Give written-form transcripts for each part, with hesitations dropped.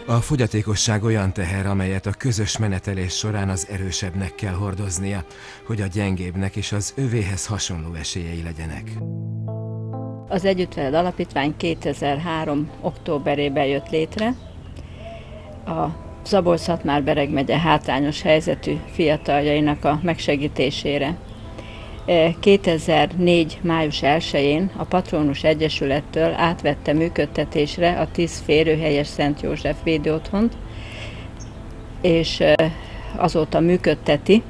A fogyatékosság olyan teher, amelyet a közös menetelés során az erősebbnek kell hordoznia, hogy a gyengébbnek és az övéhez hasonló esélyei legyenek. Az Együttveled Alapítvány 2003. októberében jött létre. A Szabolcs-Szatmár-Bereg megye hátrányos helyzetű fiataljainak a megsegítésére. 2004. május 1-én a Patronus Egyesülettől átvette működtetésre a 10 férőhelyes Szent József Védőotthont, és azóta működteti.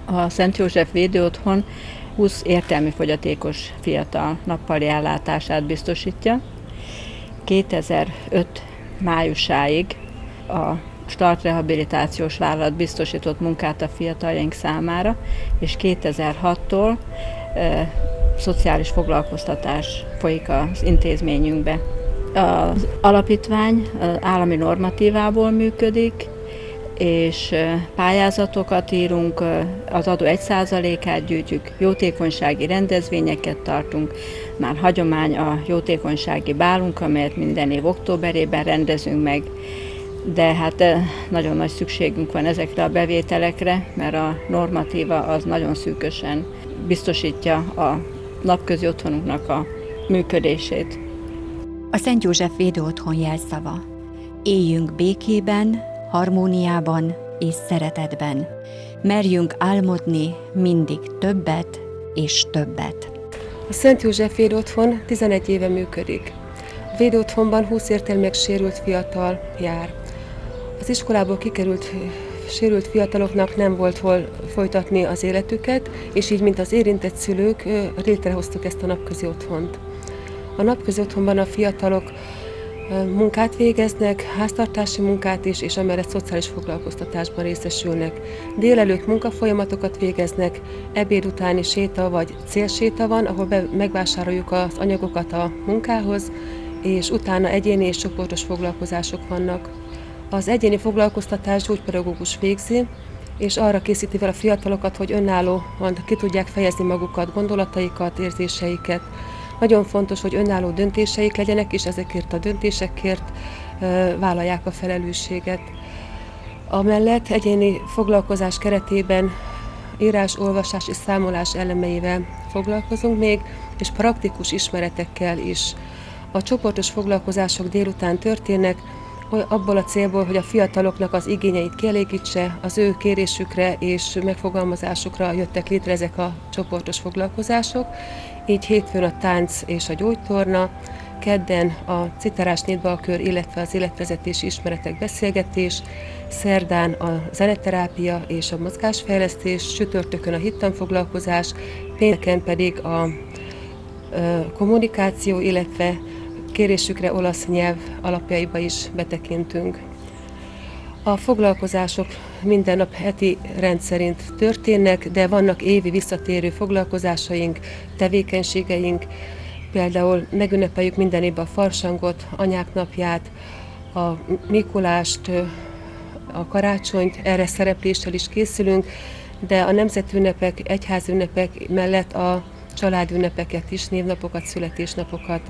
A Szent József Védőotthon 20 értelmi fogyatékos fiatal nappali ellátását biztosítja. 2005. májusáig a Start Rehabilitációs Vállalat biztosított munkát a fiataljaink számára, és 2006-tól szociális foglalkoztatás folyik az intézményünkbe. Az alapítvány állami normatívából működik, és pályázatokat írunk, az adó 1%-át gyűjtjük, jótékonysági rendezvényeket tartunk, már hagyomány a jótékonysági bálunk, amelyet minden év októberében rendezünk meg, de hát nagyon nagy szükségünk van ezekre a bevételekre, mert a normatíva az nagyon szűkösen biztosítja a napközi otthonunknak a működését. A Szent József Védőotthon jelszava: éljünk békében, harmóniában és szeretetben. Merjünk álmodni mindig többet és többet. A Szent József Védőotthon 11 éve működik. A védőotthonban 20 értelmileg sérült fiatal jár. Az iskolából kikerült sérült fiataloknak nem volt hol folytatni az életüket, és így, mint az érintett szülők, létrehoztuk ezt a napközi otthont. A napközi otthonban a fiatalok munkát végeznek, háztartási munkát is, és amellett szociális foglalkoztatásban részesülnek. Délelőtt munkafolyamatokat végeznek, ebéd utáni séta vagy célséta van, ahol megvásároljuk az anyagokat a munkához, és utána egyéni és csoportos foglalkozások vannak. Az egyéni foglalkoztatást gyógypedagógus végzi, és arra készíti fel a fiatalokat, hogy önállóan ki tudják fejezni magukat, gondolataikat, érzéseiket. Nagyon fontos, hogy önálló döntéseik legyenek, és ezekért a döntésekért vállalják a felelősséget. Amellett egyéni foglalkozás keretében írás, olvasás és számolás elemeivel foglalkozunk még, és praktikus ismeretekkel is. A csoportos foglalkozások délután történnek, abból a célból, hogy a fiataloknak az igényeit kielégítse, az ő kérésükre és megfogalmazásukra jöttek létre ezek a csoportos foglalkozások. Így hétfőn a tánc és a gyógytorna, kedden a citerás népdalkör, illetve az életvezetési ismeretek beszélgetés, szerdán a zeneterápia és a mozgásfejlesztés, csütörtökön a hittanfoglalkozás, pénteken pedig a kommunikáció, illetve kérésükre olasz nyelv alapjaiba is betekintünk. A foglalkozások minden nap heti rendszerint történnek, de vannak évi visszatérő foglalkozásaink, tevékenységeink. Például megünnepeljük minden évben a farsangot, anyák napját, a Mikulást, a karácsonyt, erre szerepléssel is készülünk, de a nemzetünnepek, egyházünnepek mellett a családünnepeket is, névnapokat, születésnapokat.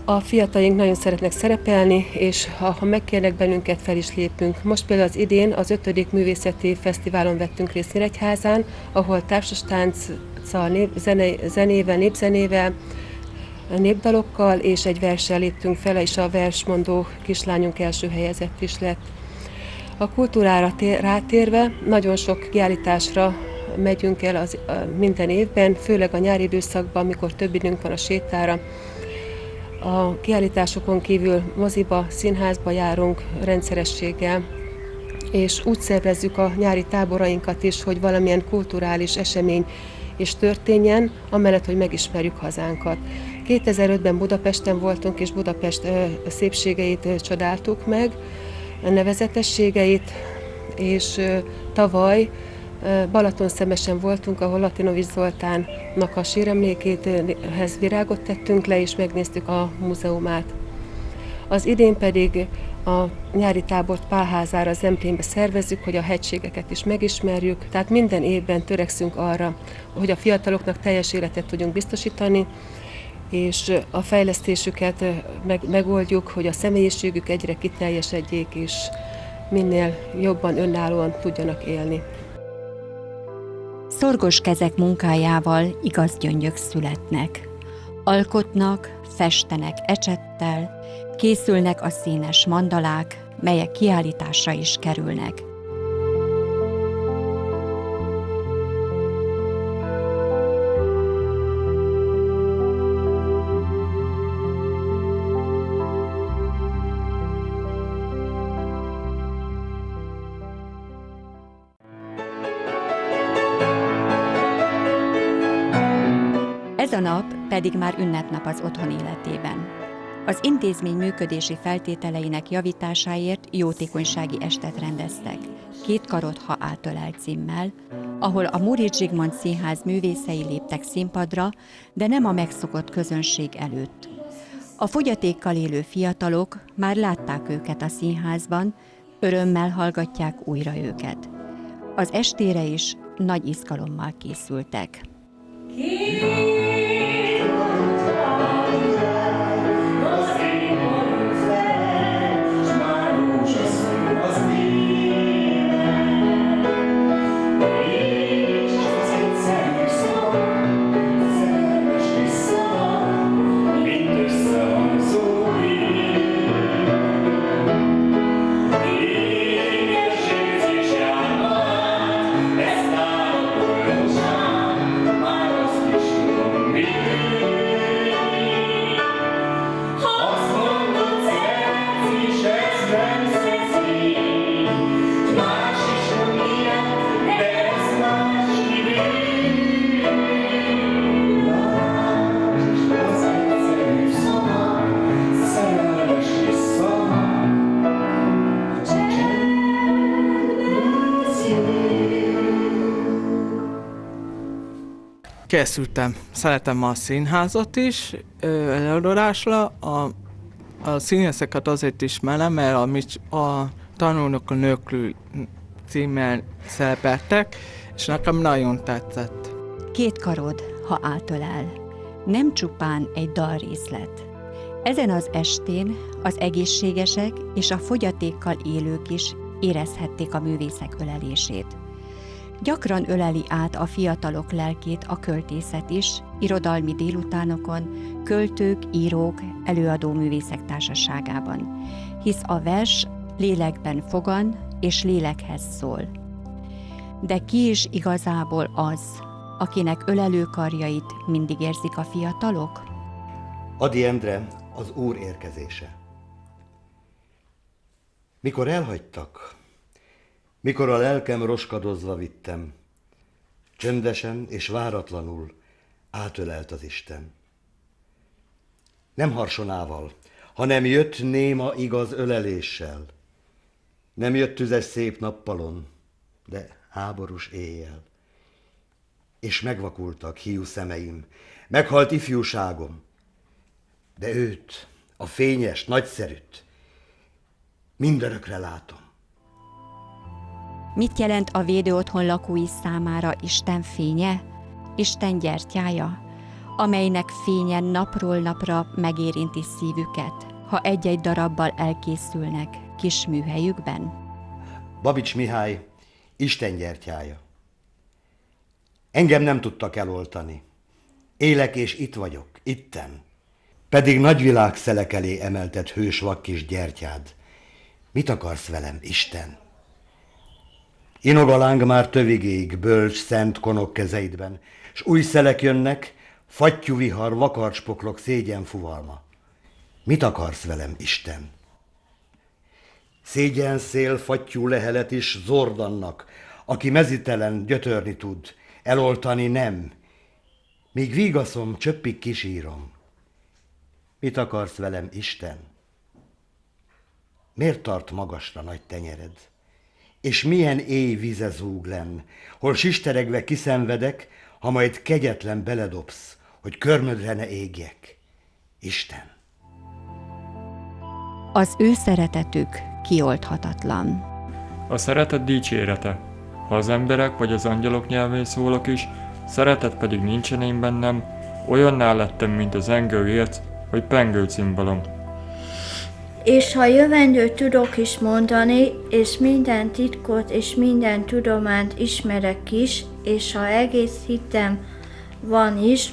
A fiataljaink nagyon szeretnek szerepelni, és ha megkérnek bennünket, fel is lépünk. Most például az idén az 5. művészeti fesztiválon vettünk részt Nyíregyházán, ahol társastánccal, zenével, népzenével, népdalokkal és egy verssel léptünk fel, és a versmondó kislányunk első helyezett is lett. A kultúrára rátérve nagyon sok kiállításra megyünk el minden évben, főleg a nyári időszakban, amikor több időnk van a sétára. A kiállításokon kívül moziba, színházba járunk rendszerességgel, és úgy szervezzük a nyári táborainkat is, hogy valamilyen kulturális esemény is történjen, amellett, hogy megismerjük hazánkat. 2005-ben Budapesten voltunk, és Budapest szépségeit csodáltuk meg, a nevezetességeit, és tavaly Balatonszemesen voltunk, ahol Latinovics Zoltánnak a síremlékéhez virágot tettünk le, és megnéztük a múzeumát. Az idén pedig a nyári tábort Pálházára, Zemplénbe szervezzük, hogy a hegységeket is megismerjük. Tehát minden évben törekszünk arra, hogy a fiataloknak teljes életet tudjunk biztosítani, és a fejlesztésüket megoldjuk, hogy a személyiségük egyre kiteljesedjék, és minél jobban önállóan tudjanak élni. Szorgos kezek munkájával igaz gyöngyök születnek. Alkotnak, festenek ecsettel, készülnek a színes mandalák, melyek kiállításra is kerülnek. Ez a nap pedig már ünnepnap az otthon életében. Az intézmény működési feltételeinek javításáért jótékonysági estet rendeztek, 2 karod, ha átölel címmel, ahol a Móricz Zsigmond Színház művészei léptek színpadra, de nem a megszokott közönség előtt. A fogyatékkal élő fiatalok már látták őket a színházban, örömmel hallgatják újra őket. Az estére is nagy izgalommal készültek. Készültem. Szeretem a színházat is, előadásra. A színészeket azért ismerem, mert a Tanulnak a nőkről címmel szerepeltek, és nekem nagyon tetszett. 2 karod, ha átölel. Nem csupán egy dalrészlet. Ezen az estén az egészségesek és a fogyatékkal élők is érezhették a művészek ölelését. Gyakran öleli át a fiatalok lelkét a költészet is, irodalmi délutánokon, költők, írók, előadó művészek társaságában, hisz a vers lélekben fogan és lélekhez szól. De ki is igazából az, akinek ölelő karjait mindig érzik a fiatalok? Ady Endre, az Úr érkezése. Mikor elhagytak, mikor a lelkem roskadozva vittem, csöndesen és váratlanul átölelt az Isten. Nem harsonával, hanem jött néma igaz öleléssel. Nem jött tüzes szép nappalon, de háborús éjjel. És megvakultak hiú szemeim, meghalt ifjúságom, de őt, a fényes, nagyszerűt mindörökre látom. Mit jelent a védőotthon lakói számára Isten fénye, Isten gyertyája, amelynek fénye napról napra megérinti szívüket, ha egy-egy darabbal elkészülnek kis műhelyükben? Babics Mihály, Isten gyertyája. Engem nem tudtak eloltani. Élek és itt vagyok, itten. Pedig nagyvilág szelek elé emeltet hős vakkis gyertyád. Mit akarsz velem, Isten? Inog a láng már tövigéig, bölcs, szent konok kezeidben, s új szelek jönnek, fattyú vihar, vakarcspoklok, szégyen fuvalma. Mit akarsz velem, Isten? Szégyen szél, fattyú lehelet is Zordannak, aki mezitelen gyötörni tud, eloltani nem, míg vigaszom, csöppig kisírom. Mit akarsz velem, Isten? Miért tart magasra nagy tenyered? És milyen éj vize zúg lenn, hol sisteregve kiszenvedek, ha majd kegyetlen beledobsz, hogy körmödre ne égjek. Isten! Az ő szeretetük kioldhatatlan. A szeretet dicsérete. Ha az emberek vagy az angyalok nyelvén szólok is, szeretet pedig nincsen én bennem, Olyanná lettem, mint az engőérc, vagy pengőcimbalom. És ha jövendőt tudok is mondani, és minden titkot és minden tudományt ismerek is, és ha egész hitem van is,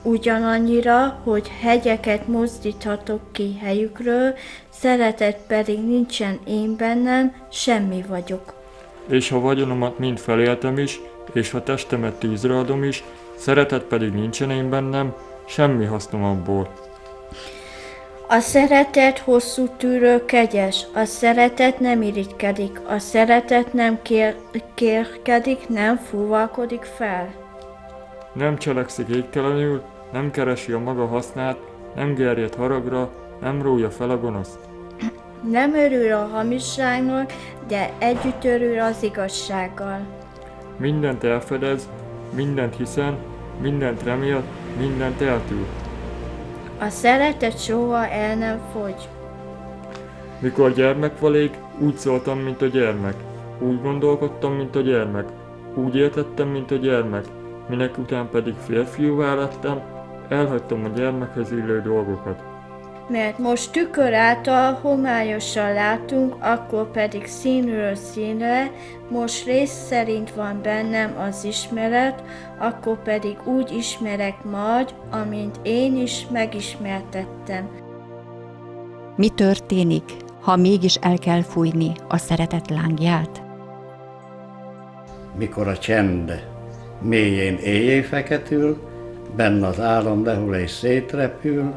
ugyanannyira, hogy hegyeket mozdíthatok ki helyükről, szeretet pedig nincsen én bennem, semmi vagyok. És ha vagyonomat mind feléltem is, és ha testemet tűzre adom is, szeretet pedig nincsen én bennem, semmi hasznom abból. A szeretet hosszú tűrő kegyes, a szeretet nem irigykedik, a szeretet nem kérkedik, nem fúvalkodik fel. Nem cselekszik égtelenül, nem keresi a maga hasznát, nem gerjed haragra, nem rója fel a gonoszt. Nem örül a hamisságnak, de együtt örül az igazsággal. Mindent elfedez, mindent hiszen, mindent remél, mindent eltűr. A szeretet soha el nem fogy. Mikor gyermek valék, úgy szóltam, mint a gyermek. Úgy gondolkodtam, mint a gyermek. Úgy éltettem, mint a gyermek. Minek után pedig férfiúvá lettem, elhagytam a gyermekhez illő dolgokat. Mert most tükör által homályosan látunk, akkor pedig színről színre, most rész szerint van bennem az ismeret, akkor pedig úgy ismerek majd, amint én is megismertettem. Mi történik, ha mégis el kell fújni a szeretet lángját? Mikor a csend mélyén éjjé feketül, benne az álom lehull és szétrepül,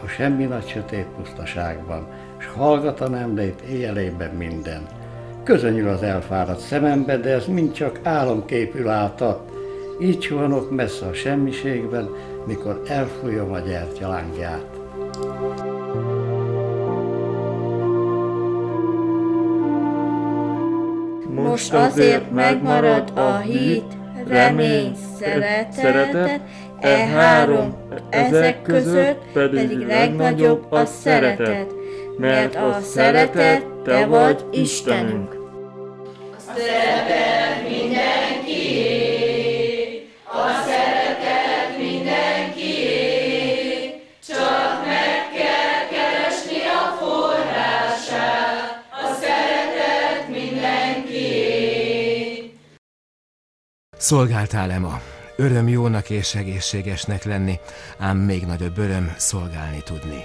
a semmi nagy sötét pusztaságban, s hallgat a nemlét éjjelében minden. Közönyül az elfáradt szemembe, de ez mind csak álomképül átad. Így suhanok messze a semmiségben, mikor elfújom a gyertya lángját. Most azért megmarad a hit, remény, szeretet, ezek között pedig legnagyobb a szeretet, mert a szeretet te vagy Istenünk. A szeretet mindenkié, a szeretet mindenkié, csak meg kell keresni a forrását, a szeretet mindenkié. Szolgáltál-e ma? Öröm jónak és egészségesnek lenni, ám még nagyobb öröm szolgálni tudni.